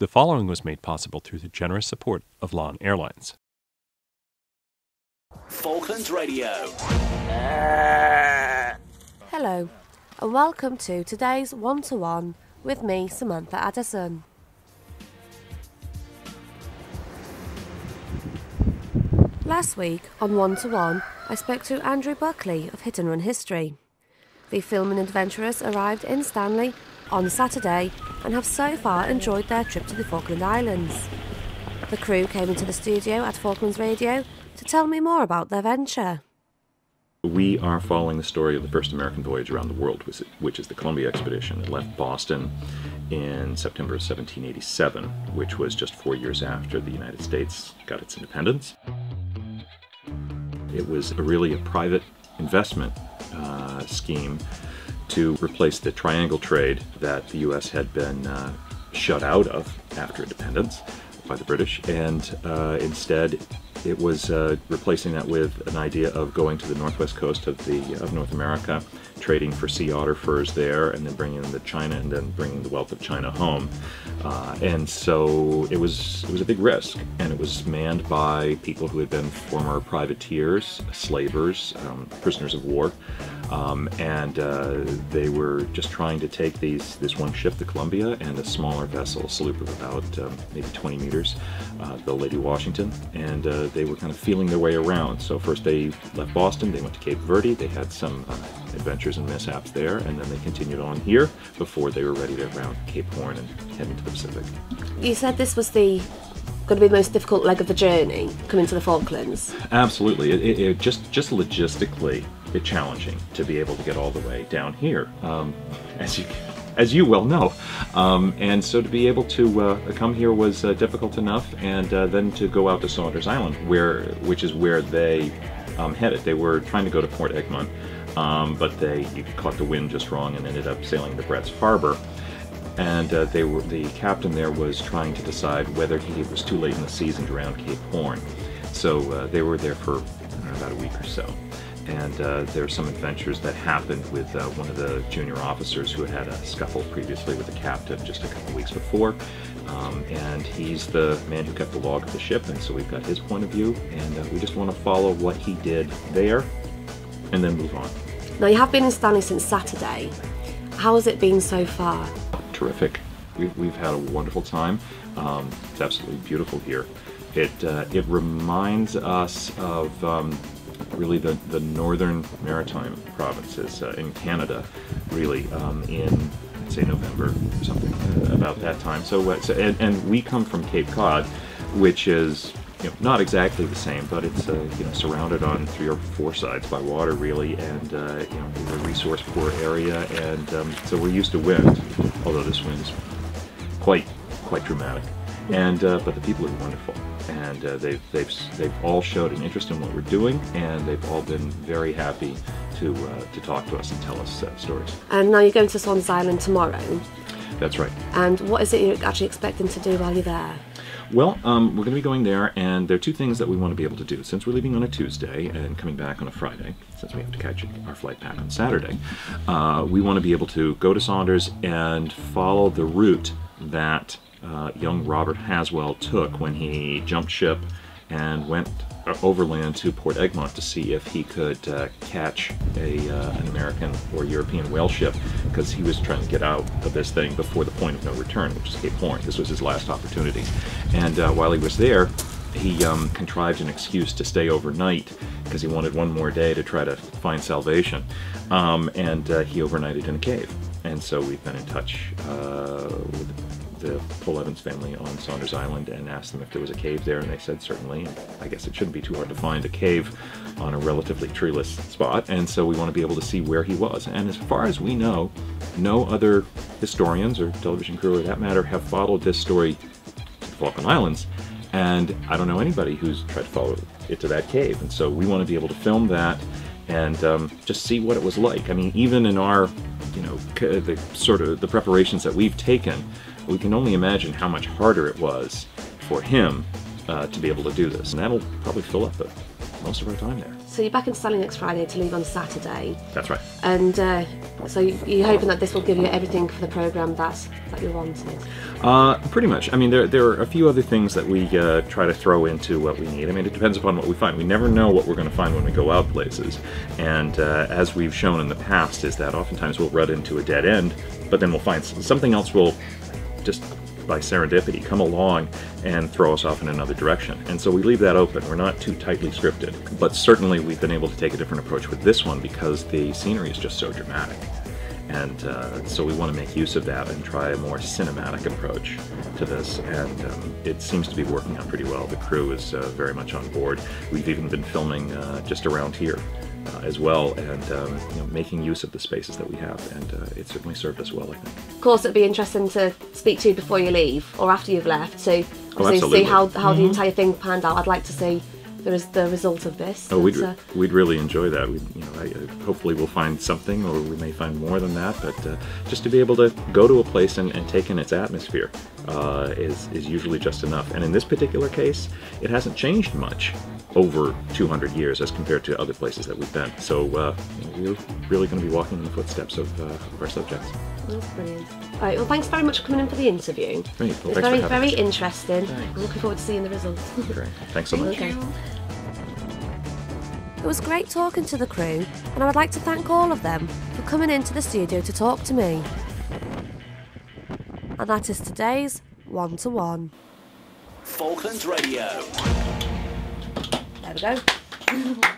The following was made possible through the generous support of Lawn Airlines. Falkland Radio. Hello, and welcome to today's One-to-One with me, Samantha Addison. Last week on One-to-One, I spoke to Andrew Buckley of Hit and Run History. The filming adventurers arrived in Stanley on Saturday and have so far enjoyed their trip to the Falkland Islands. The crew came into the studio at Falklands Radio to tell me more about their venture. We are following the story of the first American voyage around the world, which is the Columbia Expedition. It left Boston in September of 1787, which was just 4 years after the United States got its independence. It was really a private investment scheme to replace the triangle trade that the U.S. had been shut out of after independence by the British, and instead it was replacing that with an idea of going to the northwest coast of North America, trading for sea otter furs there, and then bringing them to China, and then bringing the wealth of China home. And so it was a big risk, and it was manned by people who had been former privateers, slavers, prisoners of war, and they were just trying to take this one ship, the Columbia, and a smaller vessel, a sloop of about maybe 20 meters, the Lady Washington, and they were kind of feeling their way around. So first they left Boston, they went to Cape Verde, they had some adventures and mishaps there, and then they continued on here before they were ready to round Cape Horn and head into the Pacific. You said this was going to be the most difficult leg of the journey, coming to the Falklands. Absolutely. It just logistically, it's challenging to be able to get all the way down here, as you well know. And so to be able to come here was difficult enough, and then to go out to Saunders Island, which is where they headed. They were trying to go to Port Egmont, but they caught the wind just wrong and ended up sailing to Brett's Harbor. And the captain there was trying to decide whether it was too late in the season to round Cape Horn. So they were there for about a week or so. And there are some adventures that happened with one of the junior officers who had a scuffle previously with the captain just a couple weeks before. And he's the man who kept the log of the ship, and so we've got his point of view, and we just want to follow what he did there and then move on. Now, you have been in Stanley since Saturday. How has it been so far? Terrific. We've had a wonderful time. It's absolutely beautiful here. It reminds us of really the northern maritime provinces in Canada, really, in, I'd say, November or something, about that time. And we come from Cape Cod, which is not exactly the same, but it's surrounded on 3 or 4 sides by water, really, and it's a resource poor area, and so we're used to wind, although this wind's quite dramatic. And but the people are wonderful, and they've all showed an interest in what we're doing, and they've all been very happy to talk to us and tell us stories. And now you're going to Saunders Island tomorrow. That's right. And what is it you're actually expecting to do while you're there? Well, we're going to be going there, and there are 2 things that we want to be able to do. Since we're leaving on a Tuesday and coming back on a Friday, since we have to catch our flight back on Saturday, we want to be able to go to Saunders and follow the route that young Robert Haswell took when he jumped ship and went overland to Port Egmont to see if he could catch an American or European whale ship, because he was trying to get out of this thing before the point of no return, which is Cape Horn. This was his last opportunity. And while he was there, he contrived an excuse to stay overnight because he wanted one more day to try to find salvation. And he overnighted in a cave. And so we've been in touch with the Paul Evans family on Saunders Island and asked them if there was a cave there, and they said certainly. And I guess it shouldn't be too hard to find a cave on a relatively treeless spot, and so we want to be able to see where he was. And as far as we know, no other historians or television crew, or that matter, have followed this story to the Falkland Islands, and I don't know anybody who's tried to follow it to that cave. And so we want to be able to film that and just see what it was like. I mean, even in our, the preparations that we've taken, we can only imagine how much harder it was for him to be able to do this. And that'll probably fill up most of our time there. So so you're back in Stanley next Friday to leave on Saturday. That's right. And so you're hoping that this will give you everything for the programme that you wanted? Pretty much. I mean, there are a few other things that we try to throw into what we need. I mean, it depends upon what we find. We never know what we're going to find when we go out places. And as we've shown in the past, is that oftentimes we'll run into a dead end, but then we'll find something else will just by serendipity come along and throw us off in another direction. And so we leave that open. We're not too tightly scripted. But certainly we've been able to take a different approach with this one because the scenery is just so dramatic. And so we want to make use of that and try a more cinematic approach to this. And it seems to be working out pretty well. The crew is very much on board. We've even been filming just around here as well, and making use of the spaces that we have. And it certainly served us well, I think. Of course, it'd be interesting to speak to you before you leave or after you've left. So obviously see how the entire thing panned out. I'd like to see the result of this. Oh, we'd really enjoy that. Hopefully we'll find something, or we may find more than that. But just to be able to go to a place and take in its atmosphere is usually just enough. And in this particular case, it hasn't changed much over 200 years as compared to other places that we've been. So we're really going to be walking in the footsteps of our subjects. That's brilliant. All right, well, thanks very much for coming in for the interview. Great. Well, it's very interesting. Thanks. I'm looking forward to seeing the results. Great. Thanks so much. Okay. It was great talking to the crew, and I would like to thank all of them for coming into the studio to talk to me. And that is today's One-to-One. Falkland Radio. There we go.